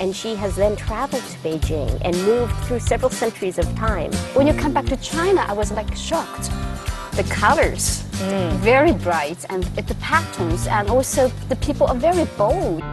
and she has then traveled to Beijing and moved through several centuries of time. When you come back to China, I was like shocked. The colors, very bright, and the patterns, and also the people are very bold.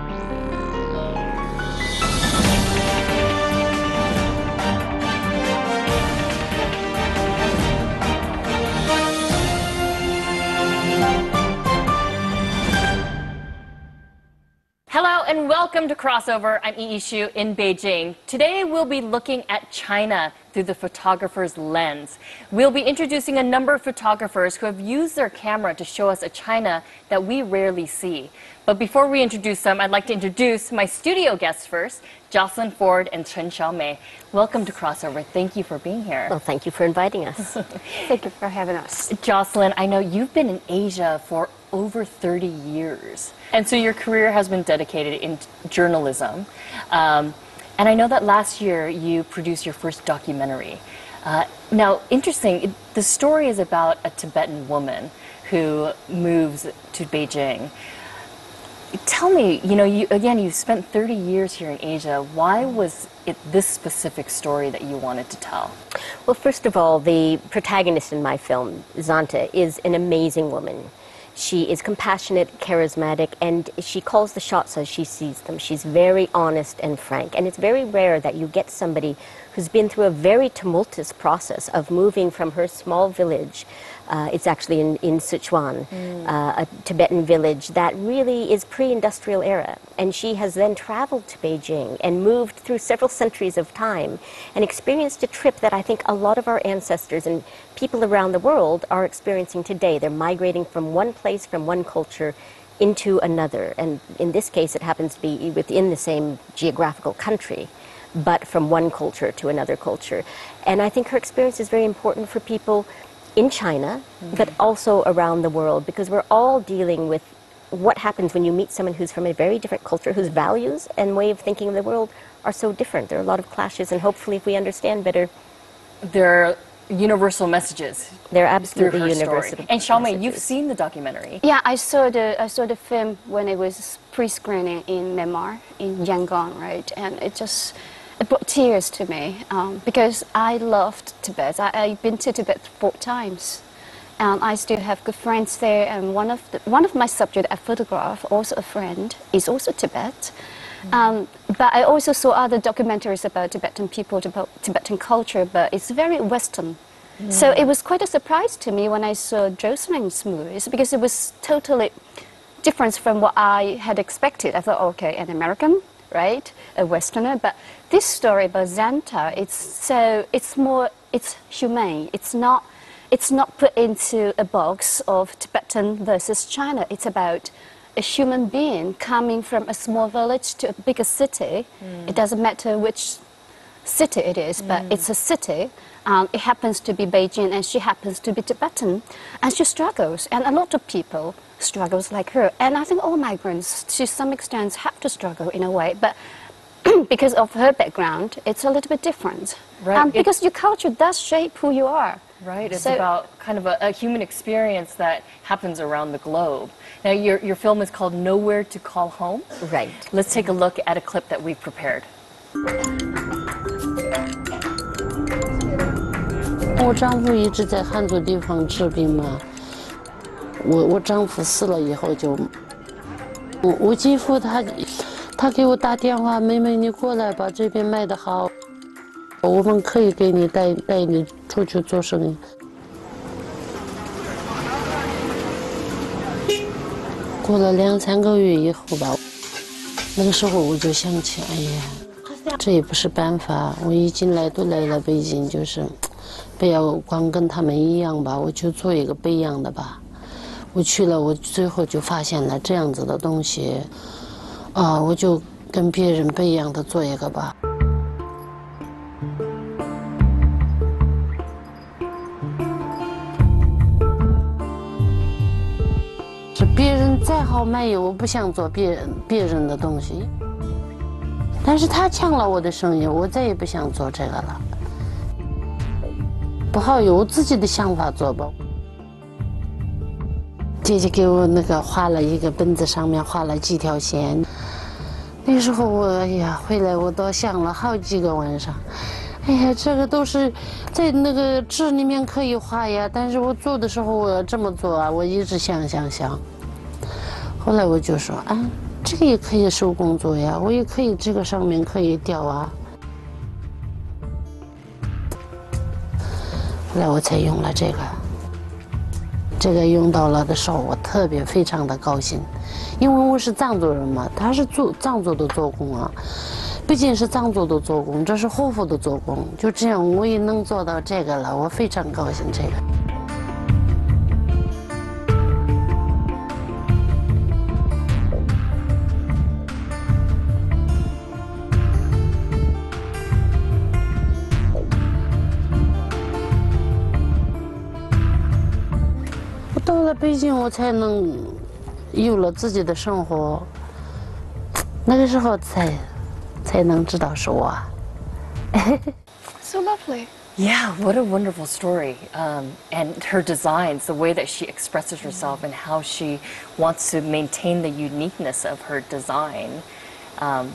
Hello and welcome to Crossover. I'm Yi Shu in Beijing. Today we'll be looking at China through the photographer's lens. We'll be introducing a number of photographers who have used their camera to show us a China that we rarely see. But before we introduce them, I'd like to introduce my studio guests first, Jocelyn Ford and Chen Xiaomei. Welcome to Crossover. Thank you for being here. Well, thank you for inviting us. Thank you for having us. Jocelyn, I know you've been in Asia for over 30 years. And so your career has been dedicated in journalism. And I know that last year you produced your first documentary. Now, interesting, the story is about a Tibetan woman who moves to Beijing. Tell me, you spent 30 years here in Asia. Why was it this specific story that you wanted to tell? Well, first of all, the protagonist in my film, Zanta, is an amazing woman. She is compassionate, charismatic, and she calls the shots as she sees them. She's very honest and frank, and it's very rare that you get somebody who's been through a very tumultuous process of moving from her small village. It's actually in Sichuan, a Tibetan village that really is pre-industrial era. And she has then traveled to Beijing and moved through several centuries of time and experienced a trip that I think a lot of our ancestors and people around the world are experiencing today. They're migrating from one place, from one culture, into another. And in this case, it happens to be within the same geographical country, but from one culture to another culture. And I think her experience is very important for people in China, but also around the world, because we're all dealing with what happens when you meet someone who's from a very different culture, whose values and way of thinking of the world are so different. There are a lot of clashes, and hopefully if we understand better, there are universal messages. They're absolutely through her universal. Story. And Xiaomei, you've seen the documentary. Yeah, I saw the film when it was pre-screening in Myanmar, in Yangon, right? And it brought tears to me because I loved Tibet. I've been to Tibet 4 times, and I still have good friends there. And one of my subjects I photograph, also a friend, is also Tibet. But I also saw other documentaries about Tibetan people, about Tibetan culture, but it's very Western. So it was quite a surprise to me when I saw Jocelyn's movies, because it was totally different from what I had expected. I thought, okay, an American, right, a Westerner, but this story about Zanta, it's humane. It's not put into a box of Tibetan versus China. It's about a human being coming from a small village to a bigger city. It doesn't matter which city it is, but it's a city. It happens to be Beijing, and she happens to be Tibetan, and she struggles, and a lot of people struggles like her. And I think all migrants, to some extent, have to struggle in a way, but because of her background, it's a little bit different. Right. Because your culture does shape who you are. Right, it's about kind of a human experience that happens around the globe. Now, your film is called Nowhere to Call Home. Right. Let's take a look at a clip that we've prepared. 我丈夫一直在汉族地方治病嘛，我丈夫死了以后就，我继父他给我打电话，妹妹你过来吧，这边卖得好，我们可以给你带你出去做生意。过了2、3个月以后吧，那个时候我就想起，哎呀，这也不是办法，我已经来了北京，就是。 不要光跟他们一样吧，我就做一个不一样的吧。我去了，我最后就发现了这样子的东西，我就跟别人不一样的做一个吧。是别人再好卖我不想做别人的东西，但是他抢了我的生意，我再也不想做这个了。 不好有自己的想法做吧。姐姐给我那个画了一个本子，上面画了几条线，那时候我哎呀，回来我都想了好几个晚上。哎呀，这个都是在那个纸里面可以画呀，但是我做的时候我要这么做啊，我一直想。后来我就说啊，这个也可以手工做呀，我也可以这个上面可以雕啊。后来我才用了这个。这个用到了的时候，我特别非常的高兴，因为我是藏族人嘛，他是藏族的做工啊，不仅是藏族的做工，这是后夫的做工，就这样我也能做到这个了，我非常高兴这个。到了北京，我才能有了自己的生活。那个时候才能知道是我。So lovely. Yeah, what a wonderful story. And her designs, the way that she expresses herself and how she wants to maintain the uniqueness of her design. And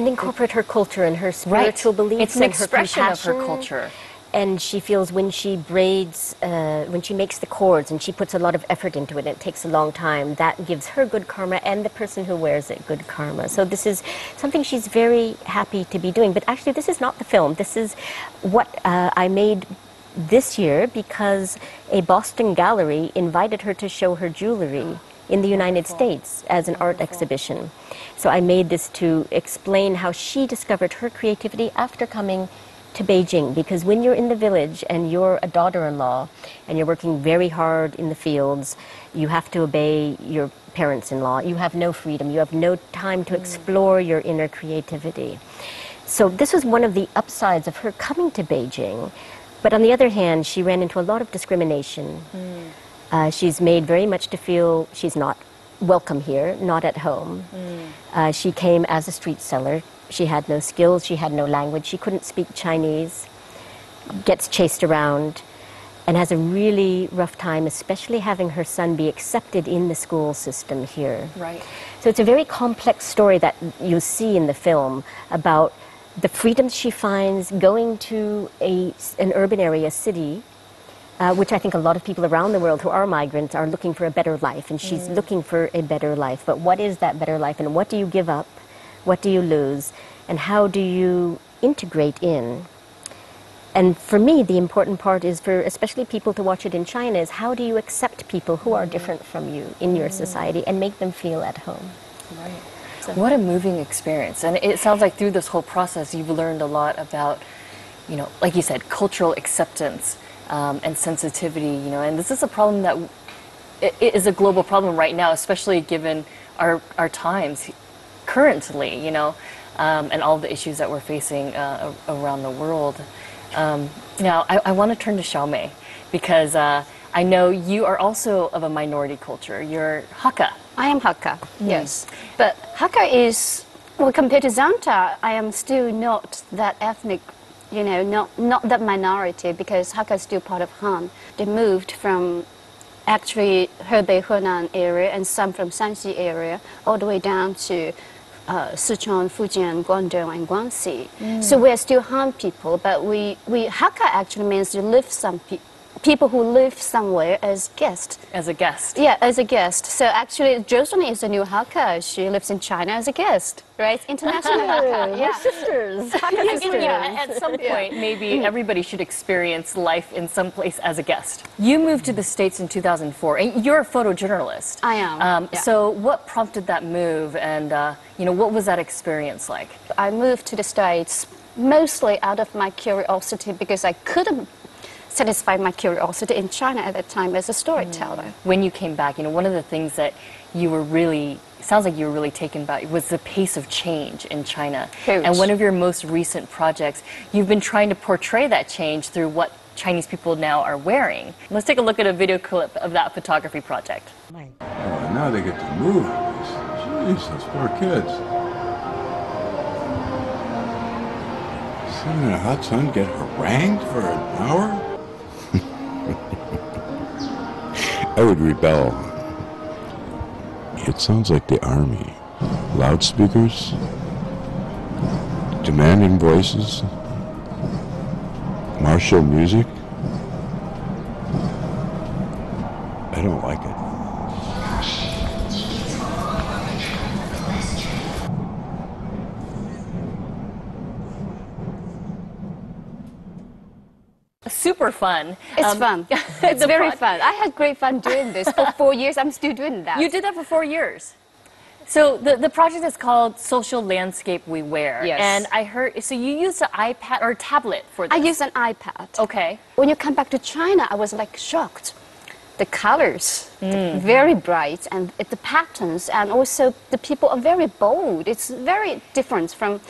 incorporate her culture and her spiritual beliefs it's an and her expression of her compassion. culture. And she feels when she braids, when she makes the cords and she puts a lot of effort into it, and it takes a long time, that gives her good karma and the person who wears it good karma. So this is something she's very happy to be doing. But actually, this is not the film. This is what I made this year because a Boston gallery invited her to show her jewelry in the United States as an art exhibition. So I made this to explain how she discovered her creativity after coming to Beijing, because when you're in the village and you're a daughter-in-law and you're working very hard in the fields, you have to obey your parents-in-law. You have no freedom. You have no time to explore your inner creativity. So this was one of the upsides of her coming to Beijing. But on the other hand, she ran into a lot of discrimination. She's made very much to feel she's not welcome here, not at home. She came as a street seller. She had no skills, she had no language, she couldn't speak Chinese, gets chased around, and has a really rough time, especially having her son be accepted in the school system here. Right. So it's a very complex story that you see in the film about the freedoms she finds going to an urban area, city, which I think a lot of people around the world who are migrants are looking for a better life, and she's looking for a better life. But what is that better life, and what do you give up? What do you lose? And how do you integrate in? And for me, the important part is for especially people to watch it in China is how do you accept people who are different from you in your society and make them feel at home? Right. So. What a moving experience. And it sounds like through this whole process, you've learned a lot about, you know, like you said, cultural acceptance and sensitivity, you know, and this is a problem that it is a global problem right now, especially given our times currently, you know, and all the issues that we're facing around the world. Now, I want to turn to Xiaomei because I know you are also of a minority culture. You're Hakka. I am Hakka, yes. But Hakka is, well, compared to Zanta, I am still not that ethnic, you know, not that minority because Hakka is still part of Han. They moved from actually Hebei, Henan area and some from Shanxi area all the way down to Sichuan, Fujian, Guangdong, and Guangxi. So we are still Han people, but Hakka actually means you live people who live somewhere as guests. As a guest. Yeah, as a guest. So actually, Josephine is a new Hakka. She lives in China as a guest, right? International Hakka. We're sisters. Hakka sisters. Yeah, at some point, maybe everybody should experience life in some place as a guest. You moved to the States in 2004, and you're a photojournalist. I am. So what prompted that move, and you know, what was that experience like? I moved to the States mostly out of my curiosity because I couldn't satisfy my curiosity in China at that time as a storyteller. When you came back, you know, one of the things that you were really, sounds like you were really taken by was the pace of change in China. Huge. And one of your most recent projects, you've been trying to portray that change through what Chinese people now are wearing. Let's take a look at a video clip of that photography project. Oh, now they get to move. Jeez, those poor kids. Sitting in a hot sun, get harangued for an hour? I would rebel. It sounds like the army. loudspeakers, demanding voices, martial music. I don't like it. Super fun. It's fun. It's very fun. I had great fun doing this for 4 years. I'm still doing that. You did that for 4 years. So the project is called Social Landscape We Wear. Yes. And I heard, so you used an iPad or tablet for this? I used an iPad. Okay. When you come back to China, I was like shocked. The colors, very bright, and the patterns, and also the people are very bold. It's very different from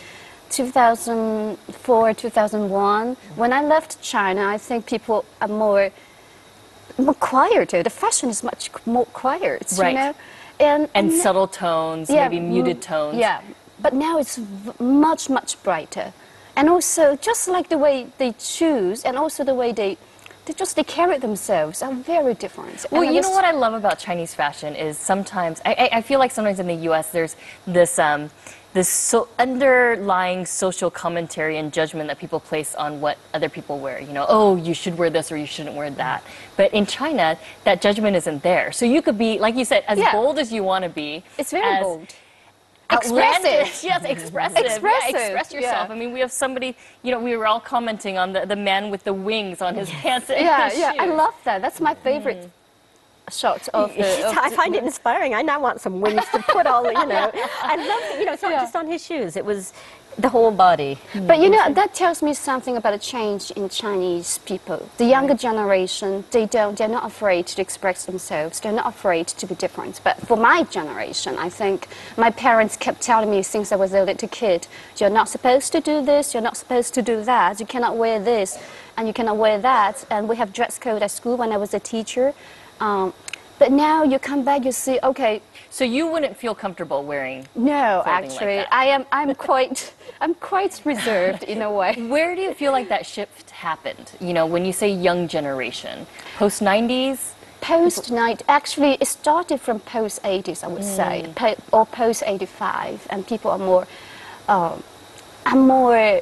2004, 2001. When I left China, I think people are more quieter. The fashion is much more quiet, right. you know? And subtle tones, yeah, maybe muted tones. Yeah, but now it's much, much brighter. And also, just like the way they choose, and also the way they carry themselves are very different. Well, you know what I love about Chinese fashion is sometimes, I feel like sometimes in the U.S. there's this underlying social commentary and judgment that people place on what other people wear. You know, oh, you should wear this or you shouldn't wear that. But in China, that judgment isn't there. So you could be, like you said, as bold as you want to be. It's very bold. Expressive. Yes, expressive. Expressive. Yeah, express yourself. Yeah. I mean, we have somebody, you know, we were all commenting on the man with the wings on his pants and Yeah, his yeah, shoes. I love that. That's my favorite shot of the... I find it inspiring. I now want some wings to put all, you know. I love, you know, it's not just on his shoes. It was the whole body. But you know, that tells me something about a change in Chinese people. The younger generation, they're not afraid to express themselves. They're not afraid to be different. But for my generation, I think my parents kept telling me since I was a little kid, you're not supposed to do this, you're not supposed to do that, you cannot wear this, and you cannot wear that. And we have dress code at school when I was a teacher. But now you come back, you see, okay. So you wouldn't feel comfortable wearing No, clothing actually, like that? I'm quite reserved in a way. Where do you feel like that shift happened? You know, when you say young generation, post 90s? Post night, actually, it started from post 80s, I would say, or post 85, and people are more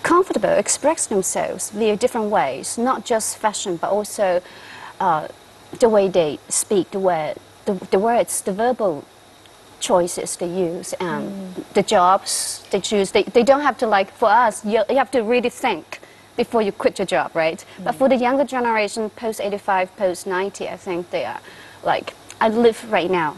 comfortable expressing themselves via different ways, not just fashion, but also the way they speak, the words, the verbal choices they use, and the jobs they choose. They don't have to, like, for us, you have to really think before you quit your job, right? But for the younger generation, post 85, post 90, I think they are like, I live right now.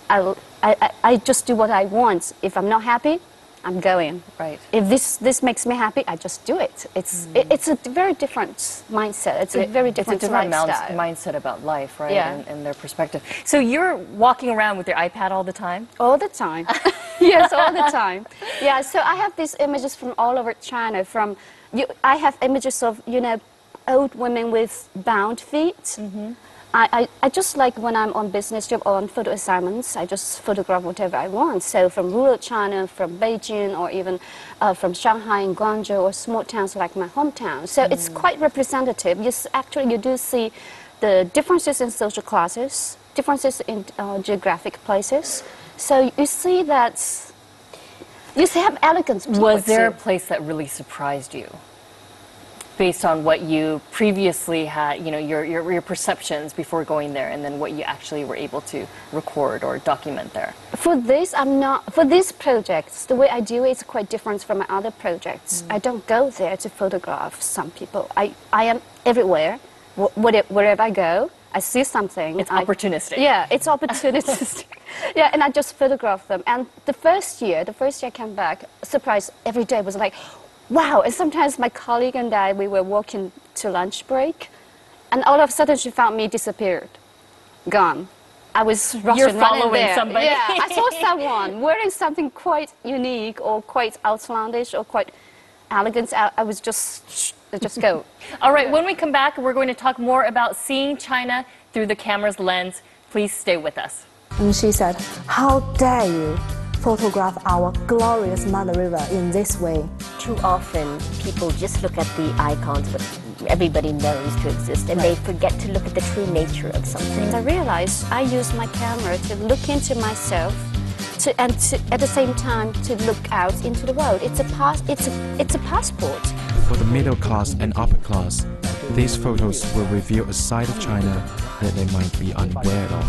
I just do what I want. If I'm not happy, I'm going. Right. If this makes me happy, I just do it. It's a very different mindset. It's a very different lifestyle. Mindset about life, right? Yeah. And their perspective. So you're walking around with your iPad all the time? All the time. Yes, all the time. Yeah, so I have these images from all over China. I have images of, you know, old women with bound feet. I just like when I'm on business trip or on photo assignments, I just photograph whatever I want. So from rural China, from Beijing, or even from Shanghai and Guangzhou, or small towns like my hometown. So it's quite representative. Actually, you do see the differences in social classes, differences in geographic places. So you see that, you have elegance. Was there a place that really surprised you? Based on what you previously had, you know, your perceptions before going there, and then what you actually were able to record or document there? For these projects, the way I do it is quite different from my other projects. I don't go there to photograph some people. I am everywhere, wherever I go. I see something. It's opportunistic. Yeah, it's opportunistic. Yeah, and I just photograph them. And the first year I came back, surprise every day was like, wow. And sometimes my colleague and I, we were walking to lunch break, and all of a sudden she found me disappeared, gone. I was rushing. You're following somebody. Yeah, I saw someone wearing something quite unique or quite outlandish or quite elegant. I was just go. All right, when we come back, we're going to talk more about seeing China through the camera's lens. Please stay with us. And she said, "How dare you photograph our glorious Mother River in this way?" Too often, people just look at the icons, what everybody knows to exist, and they forget to look at the true nature of something. I realized I use my camera to look into myself at the same time to look out into the world. It's a passport. For the middle class and upper class, these photos will reveal a side of China that they might be unaware of.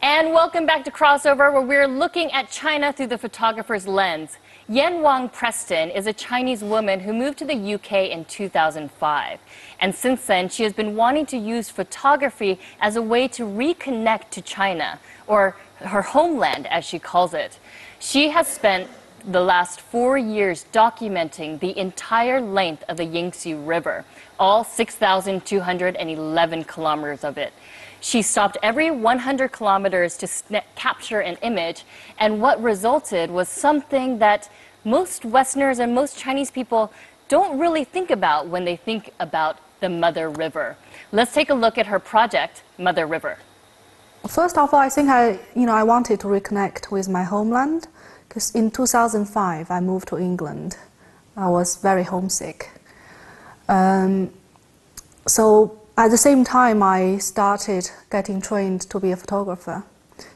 And welcome back to Crossover, where we're looking at China through the photographer's lens. Wong Preston is a Chinese woman who moved to the UK in 2005. And since then, she has been wanting to use photography as a way to reconnect to China, or her homeland, as she calls it. She has spent the last 4 years documenting the entire length of the Yangtze River, all 6,211 kilometers of it. She stopped every 100 kilometers to capture an image, and what resulted was something that most Westerners and most Chinese people don't really think about when they think about the Mother River. Let's take a look at her project, Mother River. First of all, I think I wanted to reconnect with my homeland, because in 2005 I moved to England. I was very homesick. So at the same time, I started getting trained to be a photographer.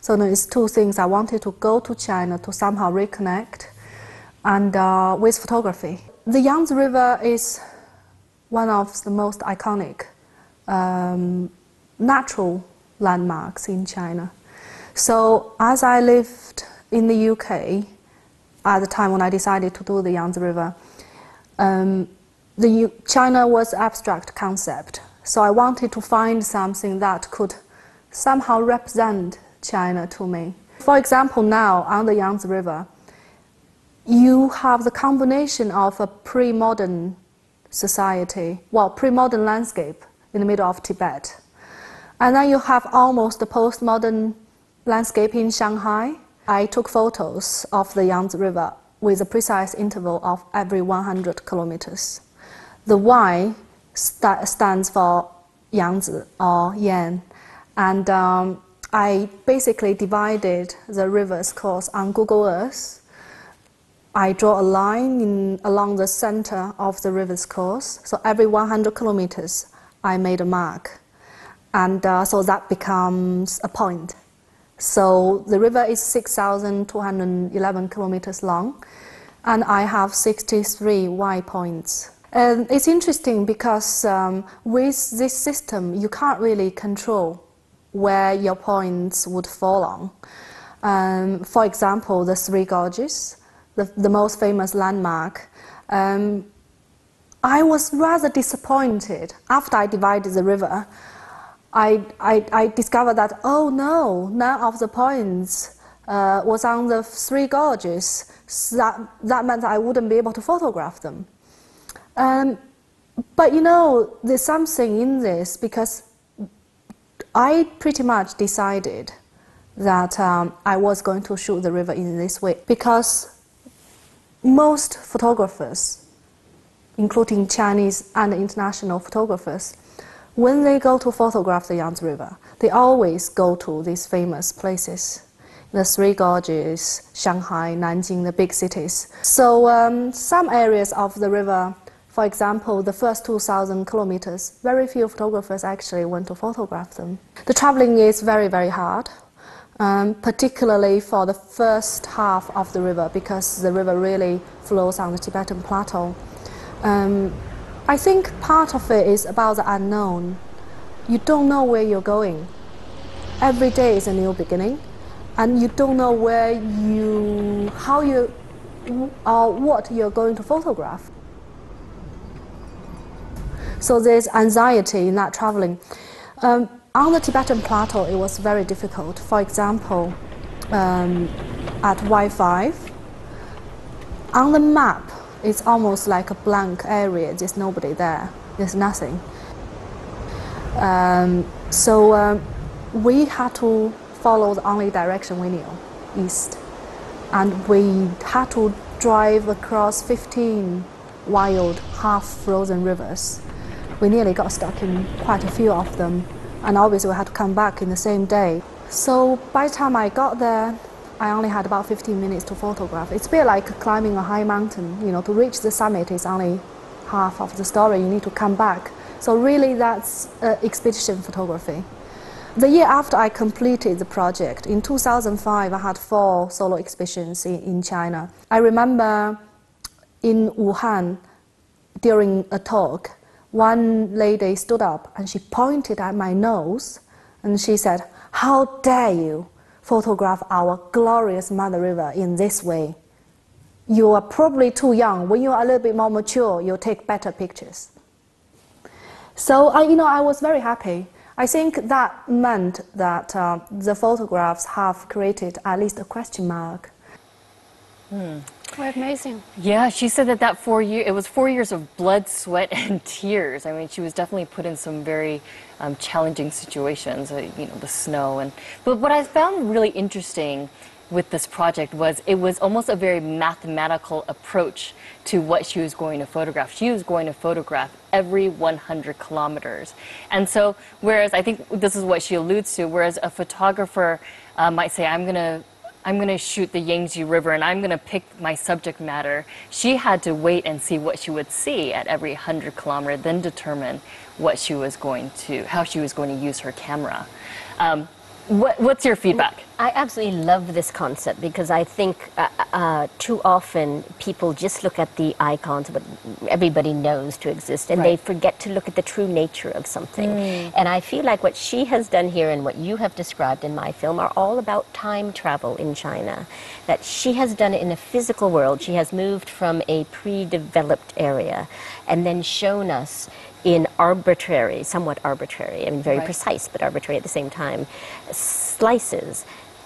So there's two things. I wanted to go to China to somehow reconnect and with photography. The Yangtze River is one of the most iconic natural landmarks in China. So as I lived in the UK at the time when I decided to do the Yangtze River, China was an abstract concept. So I wanted to find something that could somehow represent China to me. For example, now on the Yangtze River, you have the combination of a pre-modern society, pre-modern landscape in the middle of Tibet. And then you have almost the post-modern landscape in Shanghai. I took photos of the Yangtze River with a precise interval of every 100 kilometers. The Y stands for Yangtze or Yan, and I basically divided the river's course on Google Earth. I draw a line along the center of the river's course, so every 100 kilometers I made a mark, and so that becomes a point. So the river is 6,211 kilometers long, and I have 63 Y points. And it's interesting because with this system, you can't really control where your points would fall on. For example, the Three Gorges, the most famous landmark. I was rather disappointed after I divided the river. I discovered that, oh no, none of the points was on the Three Gorges. So that meant I wouldn't be able to photograph them. But there's something in this, because I pretty much decided that I was going to shoot the river in this way, because most photographers, including Chinese and international photographers, when they go to photograph the Yangtze River, they always go to these famous places, the Three Gorges, Shanghai, Nanjing, the big cities. So some areas of the river, for example, the first 2,000 kilometers, very few photographers actually went to photograph them. The traveling is very, very hard, particularly for the first half of the river, because the river really flows on the Tibetan plateau. I think part of it is about the unknown. You don't know where you're going. Every day is a new beginning, and you don't know what you're going to photograph. So there's anxiety in that traveling. On the Tibetan plateau, it was very difficult. For example, at Y5, on the map, it's almost like a blank area. There's nobody there. There's nothing. So we had to follow the only direction we knew, east. And we had to drive across 15 wild, half-frozen rivers. We nearly got stuck in quite a few of them, and obviously we had to come back in the same day. So by the time I got there, I only had about 15 minutes to photograph. It's a bit like climbing a high mountain. To reach the summit is only half of the story, you need to come back. So really that's expedition photography. The year after I completed the project, in 2005, I had 4 solo expeditions in China. I remember in Wuhan, during a talk, one lady stood up and she pointed at my nose and she said, "How dare you photograph our glorious Mother River in this way? You are probably too young. When you are a little bit more mature, you'll take better pictures." So I was very happy. I think that meant that the photographs have created at least a question mark. Quite amazing. Yeah, she said that it was 4 years of blood, sweat, and tears. I mean, she was definitely put in some very challenging situations, the snow. But what I found really interesting with this project was it was almost a very mathematical approach to what she was going to photograph. She was going to photograph every 100 kilometers. And so, whereas I think this is what she alludes to, whereas a photographer might say, I'm going to shoot the Yangtze River and I'm going to pick my subject matter, she had to wait and see what she would see at every 100 kilometers, then determine how she was going to use her camera. What's your feedback? I absolutely love this concept because I think too often people just look at the icons, what everybody knows to exist, and they forget to look at the true nature of something. And I feel like what she has done here and what you have described in my film are all about time travel in China. That she has done it in a physical world. She has moved from a pre-developed area and then shown us in arbitrary, somewhat arbitrary, I mean very precise but arbitrary at the same time, slices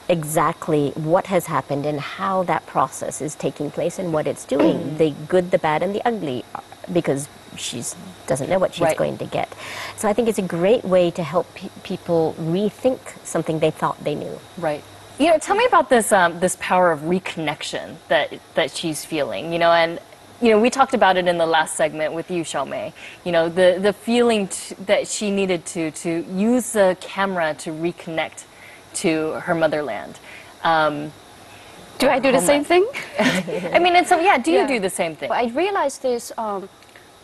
exactly what has happened and how that process is taking place and what it's doing, the good, the bad, and the ugly, because she doesn't know what she's going to get. So I think it's a great way to help people rethink something they thought they knew. Right. Tell me about this this power of reconnection that she's feeling, and we talked about it in the last segment with you, Xiaomei. The feeling that she needed to use the camera to reconnect to her motherland. Do I do the same thing? I mean, do you do the same thing? I realized this a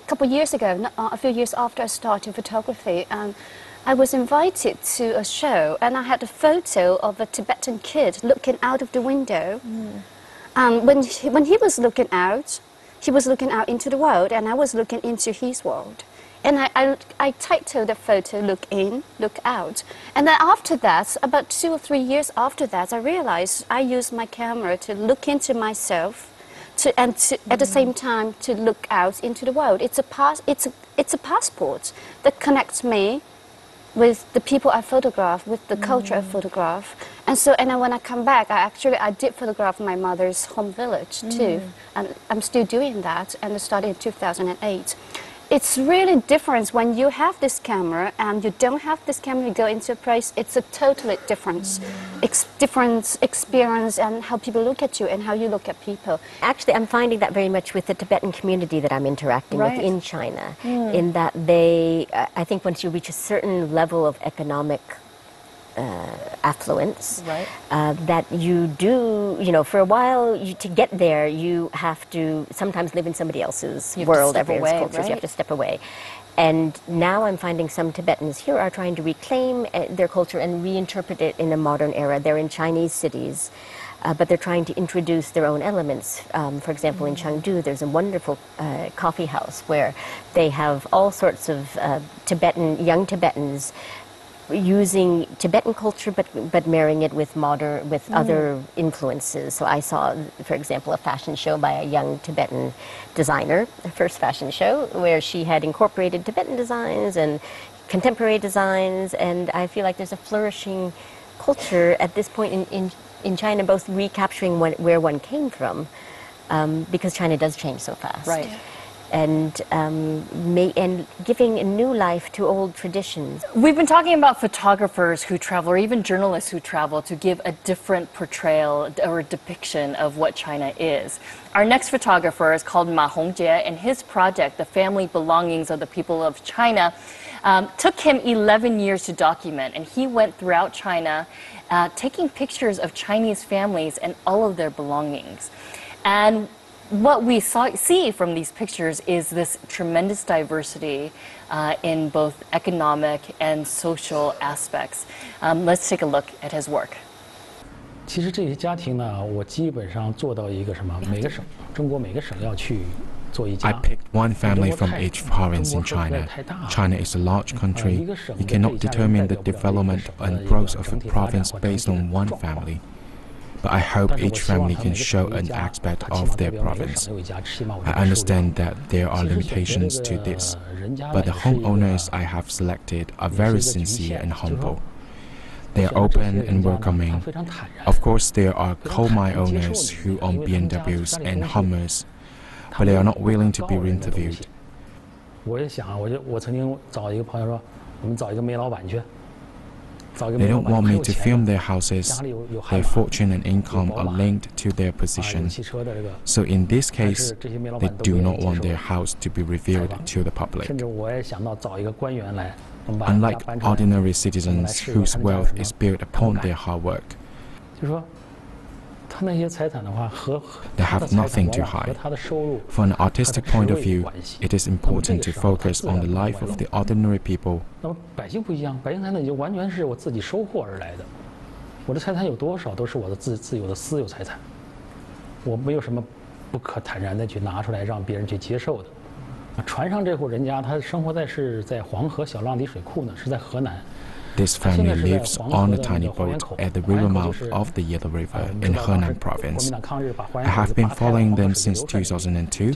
couple of years ago, a few years after I started photography, and I was invited to a show, and I had a photo of a Tibetan kid looking out of the window. And when he was looking out, he was looking out into the world, and I was looking into his world. And I titled the photo, "Look In, Look Out." And then after that, about 2 or 3 years after that, I realized I used my camera to look into myself, at the same time to look out into the world. It's a passport that connects me with the people I photograph, with the culture I photograph. And then when I come back, I did photograph my mother's home village too. And I'm still doing that, and I started in 2008. It's really different when you have this camera and you don't have this camera, you go into a place, it's a totally different experience and how people look at you and how you look at people. Actually, I'm finding that very much with the Tibetan community that I'm interacting with in China, in that I think once you reach a certain level of economic affluence, that you do, for a while, to get there, you have to sometimes live in somebody else's world, everyone's cultures. You have to step away. And now I'm finding some Tibetans here are trying to reclaim their culture and reinterpret it in a modern era. They're in Chinese cities, but they're trying to introduce their own elements. For example, in Chengdu, there's a wonderful coffee house where they have all sorts of young Tibetans using Tibetan culture, but marrying it with other influences. So I saw, for example, a fashion show by a young Tibetan designer, the first fashion show, where she had incorporated Tibetan designs and contemporary designs, and I feel like there's a flourishing culture at this point in China, both recapturing where one came from, because China does change so fast. And giving a new life to old traditions. We've been talking about photographers who travel, or even journalists who travel, to give a different portrayal or depiction of what China is. Our next photographer is called Ma Hongjie, and his project, The Family Belongings of the People of China, took him 11 years to document, and he went throughout China taking pictures of Chinese families and all of their belongings. And what we see from these pictures is this tremendous diversity in both economic and social aspects. Let's take a look at his work. 其实这些家庭呢，我基本上做到一个什么？每个省，中国每个省要去做一家。 I picked one family from each province in China. China is a large country. You cannot determine the development and growth of a province based on one family. But I hope each family can show an aspect of their province. I understand that there are limitations to this, but the homeowners I have selected are very sincere and humble. They are open and welcoming. Of course, there are coal mine owners who own BMWs and Hummers, but they are not willing to be interviewed. 我也想，我曾经找一个朋友说，我们找一个煤老板去。 They don't want me to film their houses. Their fortune and income are linked to their position. So in this case, they do not want their house to be revealed to the public. Unlike ordinary citizens whose wealth is built upon their hard work, they have nothing to hide. From an artistic point of view, it is important to focus on the life of the ordinary people. 那么百姓不一样，百姓财产就完全是我自己收获而来的。我的财产有多少都是我的自有的私有财产，我没有什么不可坦然的去拿出来让别人去接受的。船上这户人家，他生活是在黄河小浪底水库呢，是在河南。 This family lives on a tiny boat at the river mouth of the Yangtze River in Henan province. I have been following them since 2002.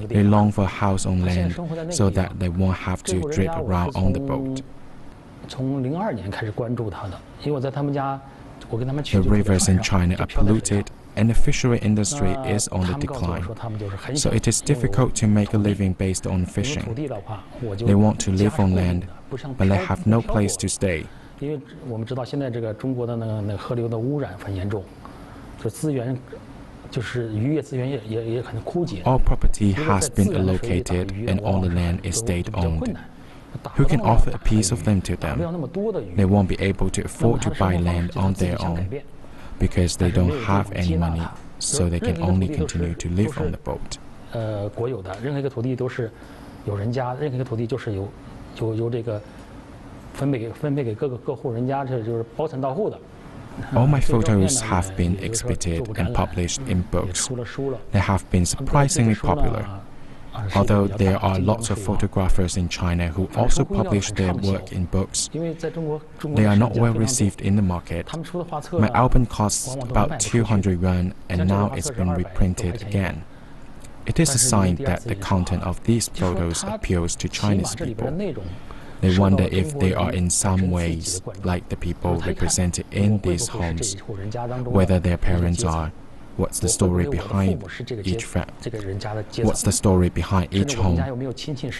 They long for a house on land so that they won't have to drift around on the boat. 从02年开始关注他的，因为我在他们家，我跟他们去。 The rivers in China are polluted, and the fishery industry is on the decline. So it is difficult to make a living based on fishing. They want to live on land, but they have no place to stay. 因为我们知道现在这个中国的那河流的污染很严重，就资源，就是渔业资源也很枯竭。 All property has been allocated, and all the land is state-owned. Who can offer a piece of them to them? They won't be able to afford to buy land on their own, because they don't have any money, so they can only continue to live on the boat. 国有的任何一个土地都是有人家，任何一个土地就是由这个分配给各户人家，这就是包产到户的。 All my photos have been exhibited and published in books. They have been surprisingly popular. Although there are lots of photographers in China who also publish their work in books, they are not well received in the market. My album costs about 200 yuan, and now it's been reprinted again. It is a sign that the content of these photos appeals to Chinese people. They wonder if they are in some ways like the people represented in these homes, whether their parents are. What's the story behind each What's the story behind each home?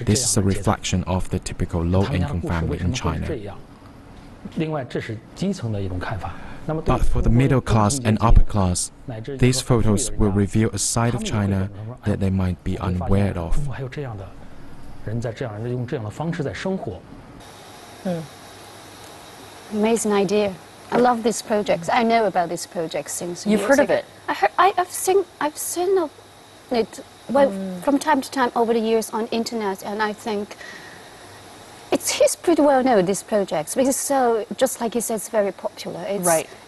This is a reflection of the typical low-income family in China. But for the middle class and upper class, these photos will reveal a side of China that they might be unaware of. Amazing idea. I love this project. I know about this project since You've heard of it? I've seen it from time to time over the years on internet, and I think he's pretty well known, this project, because so just like you said, it's very popular.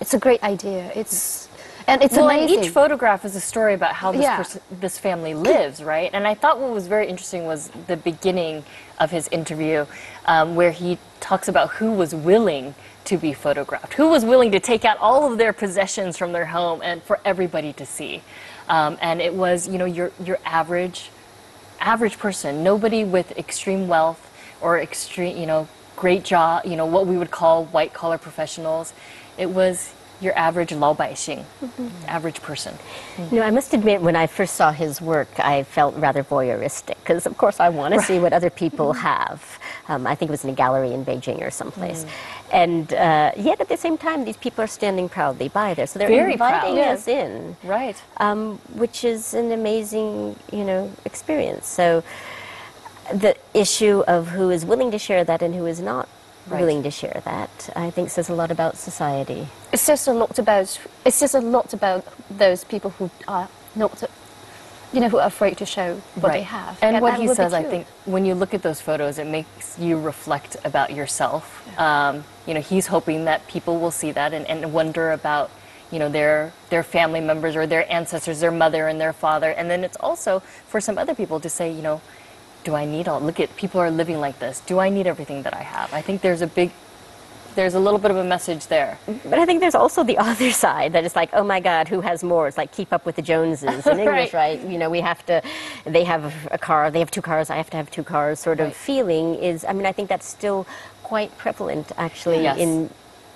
It's a great idea. It's amazing. And each photograph is a story about how this family lives, right? And I thought what was very interesting was the beginning of his interview, where he talks about who was willing to be photographed, who was willing to take out all of their possessions from their home and for everybody to see. And it was, your average person, nobody with extreme wealth or extreme, great job, what we would call white-collar professionals. It was your average 老百姓, average person. I must admit, when I first saw his work, I felt rather voyeuristic, because of course I want to see what other people have. I think it was in a gallery in Beijing or someplace. And yet at the same time, these people are standing proudly by there. So they're very inviting proud. us in. Right. Which is an amazing, experience. So the issue of who is willing to share that and who is not willing to share that, I think says a lot about society. It says a lot about those people who are not who are afraid to show what they have. And what that he would be says, I true. think, when you look at those photos, it makes you reflect about yourself. He's hoping that people will see that and wonder about, their family members or their ancestors, their mother and their father. And then it's also for some other people to say, do I need look at, people are living like this. Do I need everything that I have? I think there's a little bit of a message there. But I think there's also the other side that is like, oh my God, who has more? It's like keep up with the Joneses in English, right? They have a car, they have 2 cars, I have to have 2 cars sort of feeling is, I think that's still quite prevalent actually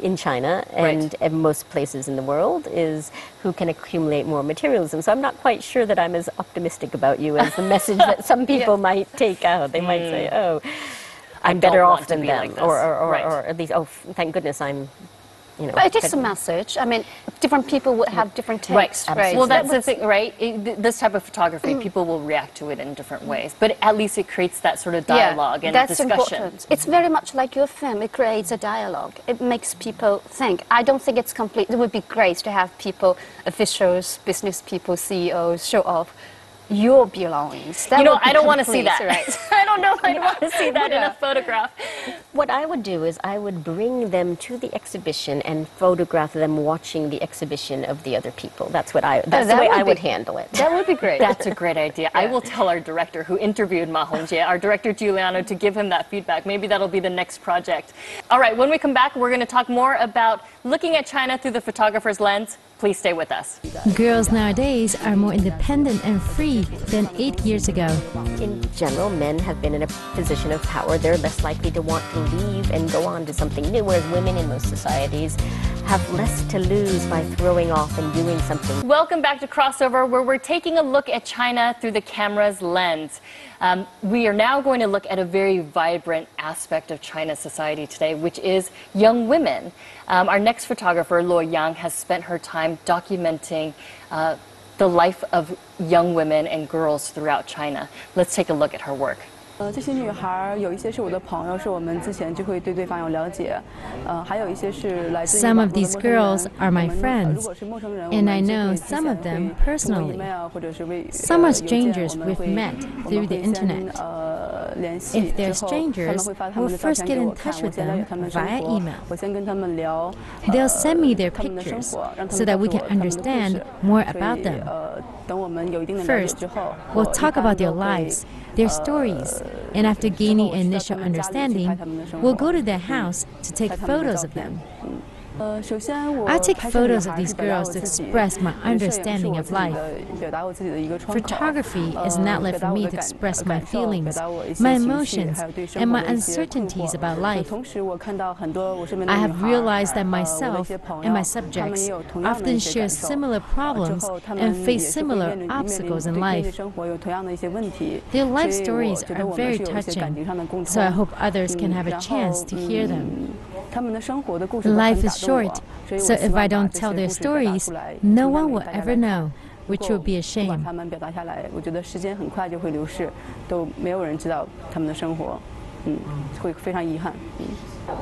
in China and in most places in the world, is who can accumulate more materialism. So I'm not quite sure that I'm as optimistic about you as the message that some people might take out. They might say, oh, I'm better off than them, like or at least, oh, thank goodness I'm, But it is a message. Different people would have different takes, right? Well, that's the thing, right? This type of photography, people will react to it in different ways, but at least it creates that sort of dialogue and that's discussion. Important. It's very much like your film. It creates a dialogue. It makes people think. I don't think it's complete. It would be great to have people, officials, business people, CEOs, show off your belongings. That I don't want to see that. Right? I don't know if I want to see that in a photograph. What I would do is I would bring them to the exhibition and photograph them watching the exhibition of the other people. That's the way I would handle it. That would be great. That's a great idea. I will tell our director who interviewed Ma Hongjie, our director Giuliano, to give him that feedback. Maybe that'll be the next project. All right, when we come back, we're going to talk more about looking at China through the photographer's lens. Please stay with us. Girls nowadays are more independent and free than 8 years ago. In general, men have been in a position of power. They're less likely to want to leave and go on to something new, whereas women in most societies have less to lose by throwing off and doing something. Welcome back to Crossover, where we're taking a look at China through the camera's lens. We are now going to look at a very vibrant aspect of China's society today, which is young women. Our next photographer, Luo Yang, has spent her time documenting the life of young women and girls throughout China. Let's take a look at her work. 这些女孩有一些是我的朋友，是我们之前就会对对方有了解，还有一些是来自于 Some of these girls are my 如 friends, 果是陌生人， and I 我们就 know 会 some of them 通过 personally. email 或者是微 Some are 邮件 strangers 我们 we've 会 met 我 through 们 the 会先 internet. 联系 If they're 之后，他们 strangers, 会发他 we'll 们的照 first 片 get 给 in 我看， touch 我 with 先了解 them 他们的生 via 活， email. 我先跟他们聊 They'll send me their 他们的生 pictures 活，让他 so 们 that 告 we 诉 can 我他们的故 understand 事。 more 所 about 以 them. 等我们有一定的了解 First, 之后， we'll 我一 talk 般 about their 都会 lives, their stories, and after gaining initial understanding, we'll go to their house to take photos of them. 首先我 I take 拍摄女 photos of 孩 these 是表达我 girls to 自己， express my 摄影是 understanding 我 of 自己 life. 的表达我自己的一个窗口。 Photography is an outlet 表 for 达我 me 的 to 感 express 感 my 受， feelings, 表达我一些 my 情绪， emotions, 还有对生 and 活 my 的一些困 uncertainties 惑。 about life. 同时，我看到很多我身边的 I 女 have 孩， realized that 我的一 myself 些朋 and 友， my 她们 subjects 也有同样的 often 一些 share 感受。 similar 之 problems 后，她 and 们 face 也是会 similar 面临 obstacles in 对 life. 生活有同样的一些问题。 Their life 所以我 stories 觉得 are 我们 very 是有一些感 touching, 情上的共通。 so I hope others can have a 然 chance 后 to hear them. 他们的生活的故事都 Life 很打 is 动我， short, 所以 so 我希 if 望 I 把 don't 这 tell 些 their 故事表达 stories, 出来， no 分享 one 给 will 大家 ever 来看。 know, 如 which 果 will be a 不把 shame. 他们表达下来，我觉得时间很快就会流逝，都没有人知道他们的生活，会非常遗憾。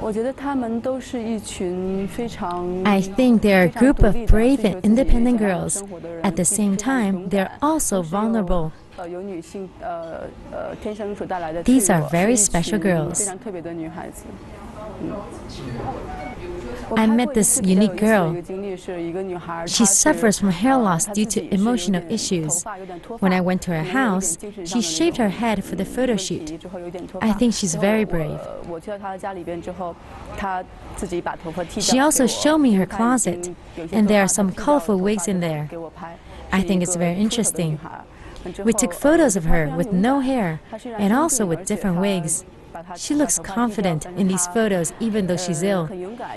我觉得他们都是一群非常 I think they're a 非常 group 独 of 立的 brave 追 and 求自己 independent 想要的 girls. 生活的人 At the same 非常 time, 勇 they're 敢 also 同时有 vulnerable. 有女性天生所带来的 These 脆 are 弱， very 是一 special 群 girls. 非常特别的女孩子。I met this unique girl. She suffers from hair loss due to emotional issues. When I went to her house, she shaved her head for the photo shoot. I think she's very brave. She also showed me her closet, and there are some colorful wigs in there. I think it's very interesting. We took photos of her with no hair and also with different wigs. She looks confident in these photos even though she's ill.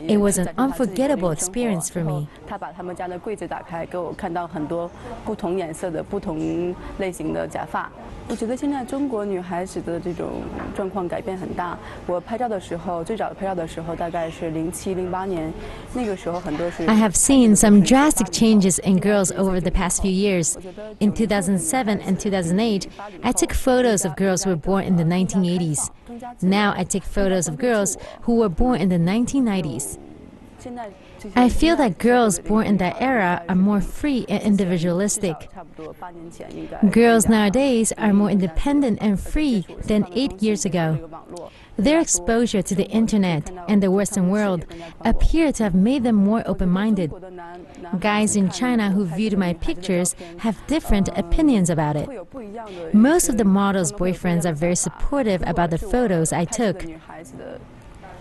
It was an unforgettable experience for me. 她把他们家的柜子打开，给我看到很多不同颜色的、不同类型的假发。我觉得现在中国女孩子的这种状况改变很大。我拍照的时候，最早拍照的时候大概是07、08年，那个时候很多是。I have seen some drastic changes in girls over the past few years. In 2007 and 2008, I took photos of girls who were born in the 1980s. Now I take photos of girls who were born in the 1990s. I feel that girls born in that era are more free and individualistic. Girls nowadays are more independent and free than 8 years ago. Their exposure to the internet and the Western world appear to have made them more open-minded. Guys in China who viewed my pictures have different opinions about it. Most of the models' boyfriends are very supportive about the photos I took.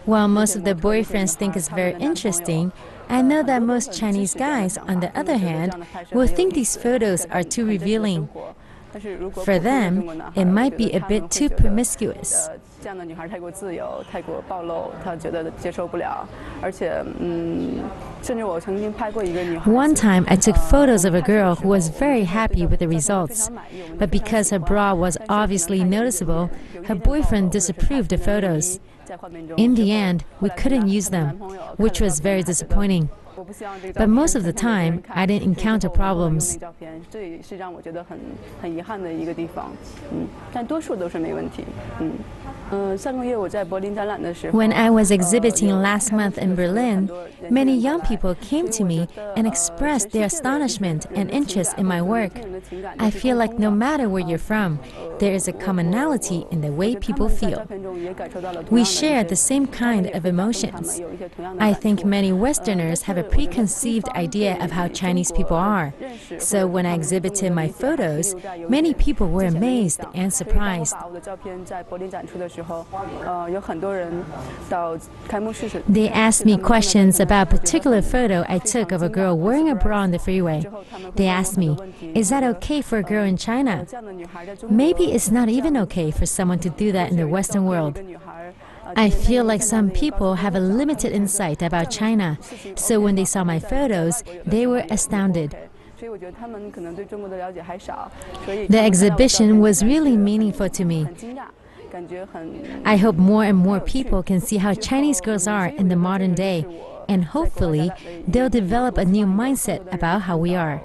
While most of the boyfriends think it's very interesting, I know that most Chinese guys, on the other hand, will think these photos are too revealing. For them, it might be a bit too promiscuous. One time, I took photos of a girl who was very happy with the results, but because her bra was obviously noticeable, her boyfriend disapproved the photos. In the end, we couldn't use them, which was very disappointing. But most of the time, I didn't encounter problems. When I was exhibiting last month in Berlin, many young people came to me and expressed their astonishment and interest in my work. I feel like no matter where you're from, there is a commonality in the way people feel. We share the same kind of emotions. I think many Westerners have a preconceived idea of how Chinese people are. So when I exhibited my photos, many people were amazed and surprised. They asked me questions about a particular photo I took of a girl wearing a bra on the freeway. They asked me, is that okay for a girl in China? Maybe it's not even okay for someone to do that in the Western world. I feel like some people have a limited insight about China, so when they saw my photos, they were astounded. The exhibition was really meaningful to me. I hope more and more people can see how Chinese girls are in the modern day, and hopefully they'll develop a new mindset about how we are.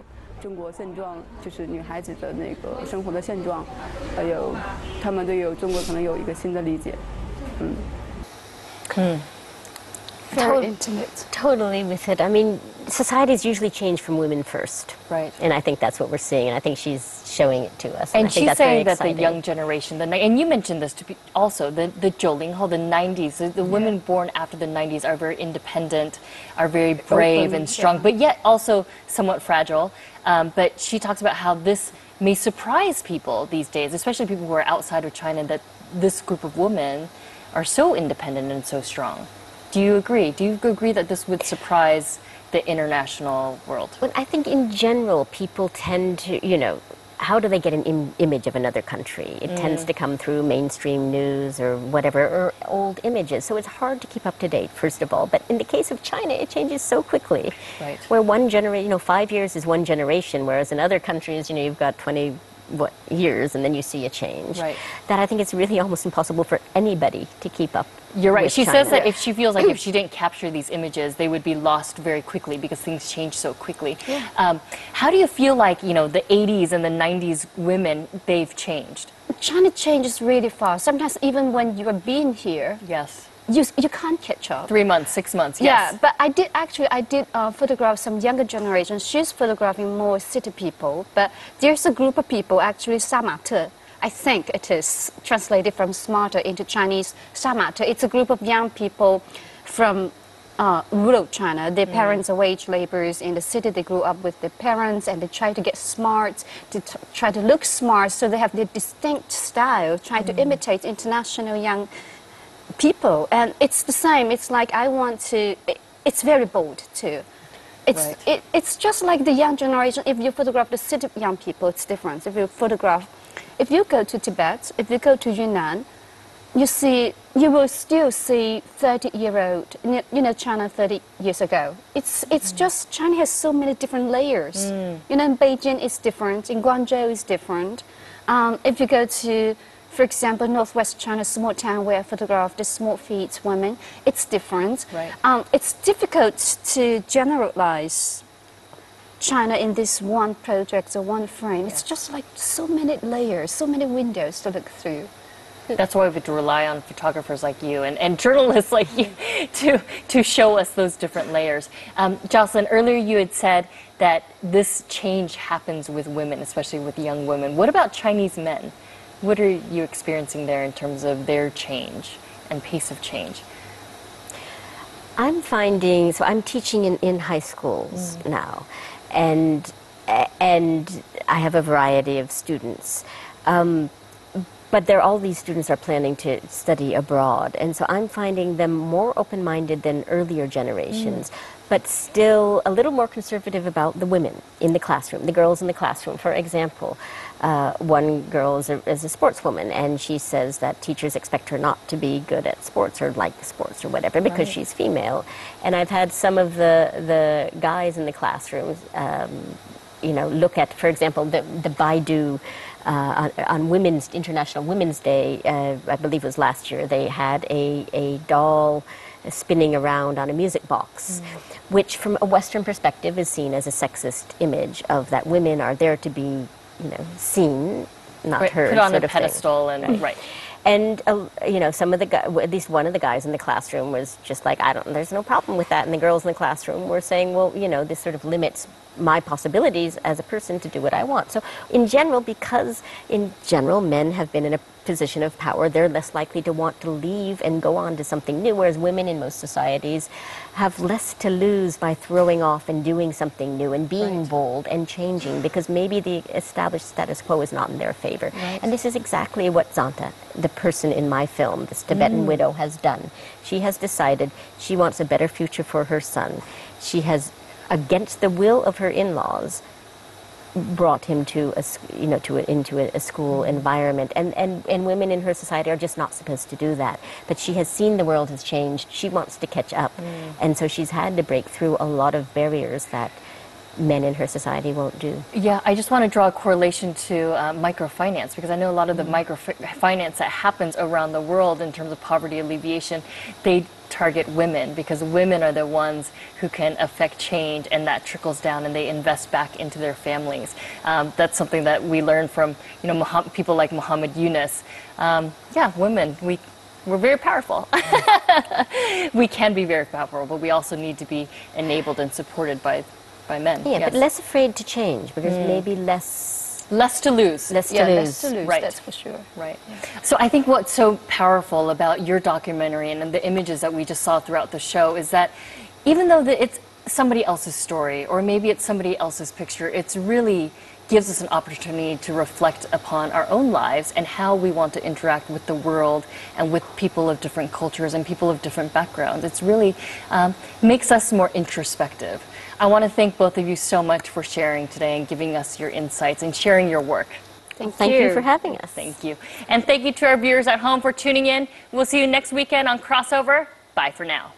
Very intimate. Totally with it. I mean, societies usually change from women first. Right. And I think that's what we're seeing, and I think she's showing it to us. And I think she's that's saying very that the young generation, and you mentioned this also, the 90s, the 90s, the women born after the 90s are very independent, are very brave and strong, but yet also somewhat fragile. But she talks about how this may surprise people these days, especially people who are outside of China, that this group of women are so independent and so strong. Do you agree? Do you agree that this would surprise the international world? Well, I think in general, people tend to, how do they get an image of another country? It tends to come through mainstream news or whatever, or old images. So it's hard to keep up to date, first of all. But in the case of China, it changes so quickly. Right. Where one generation, 5 years is one generation, whereas in other countries, you've got 20 years and then you see a change. Right. That I think it's really almost impossible for anybody to keep up. You're right. with She China. says that if she feels like if she didn't capture these images, they would be lost very quickly because things change so quickly. Yeah. How do you feel like, the 80s and the 90s women, they've changed? China changes really fast. Sometimes even when you are being here, Yes. you can't catch up. 3 months, 6 months, yes. Yeah, but I did photograph some younger generation. She's photographing more city people, but there's a group of people, actually, 杀马特. I think it is translated from smarter into Chinese, 杀马特. It's a group of young people from rural China. Their parents are wage laborers in the city. They grew up with their parents and they try to get smart, to try to look smart, so they have their distinct style, try to imitate international young people. And it's the same. It's like it's very bold too. It's just like the young generation. If you photograph the city young people, it's different. If you go to Tibet, if you go to Yunnan, you will still see 30-year-old, China 30 years ago. It's just, China has so many different layers. In Beijing it's different, in Guangzhou it's different. If you go to, for example, northwest China, small town where I photographed the small feet women, it's different. Right. It's difficult to generalize China in this one project or one frame. It's just like so many layers, so many windows to look through. That's why we have to rely on photographers like you and journalists like you to show us those different layers. Jocelyn, earlier you had said that this change happens with women, especially with young women. What about Chinese men? What are you experiencing there in terms of their change and pace of change? I'm finding, so I'm teaching in high schools now, and I have a variety of students. But all these students are planning to study abroad, and so I'm finding them more open-minded than earlier generations, but still a little more conservative about the women in the classroom, the girls in the classroom. For example, one girl is a sportswoman, and she says that teachers expect her not to be good at sports or like sports or whatever because she's female. And I've had some of the guys in the classrooms, you know, look at, for example, the Baidu. On International Women's Day, I believe it was last year, they had a doll spinning around on a music box, which from a Western perspective is seen as a sexist image of that women are there to be, you know, seen, not heard. Put on a pedestal and And you know, some of the at least one of the guys in the classroom was just like, there's no problem with that. And the girls in the classroom were saying, well, you know, this sort of limits my possibilities as a person to do what I want. So in general, because in general men have been in a position of power, they're less likely to want to leave and go on to something new, whereas women in most societies have less to lose by throwing off and doing something new and being bold and changing, because maybe the established status quo is not in their favor. And this is exactly what Zanta, the person in my film, this Tibetan widow, has done. She has decided she wants a better future for her son. She has, against the will of her in-laws, brought him to into a school environment, and women in her society are just not supposed to do that. But she has seen the world has changed. She wants to catch up, and so she's had to break through a lot of barriers that men in her society won't do. Yeah, I just want to draw a correlation to microfinance, because I know a lot of the microfinance that happens around the world in terms of poverty alleviation, they target women, because women are the ones who can affect change, and that trickles down and they invest back into their families. That's something that we learn from, you know, people like Muhammad Yunus. Yeah, women, we're very powerful. We can be very powerful, but we also need to be enabled and supported by men. Yeah, but less afraid to change, because maybe less to lose. Less to lose. Right. That's for sure. Right. So I think what's so powerful about your documentary and the images that we just saw throughout the show is that even though it's somebody else's story, or maybe it's somebody else's picture, it's really gives us an opportunity to reflect upon our own lives and how we want to interact with the world and with people of different cultures and people of different backgrounds. It's really makes us more introspective. I want to thank both of you so much for sharing today and giving us your insights and sharing your work. Thank you for having us. Thank you. And thank you to our viewers at home for tuning in. We'll see you next weekend on Crossover. Bye for now.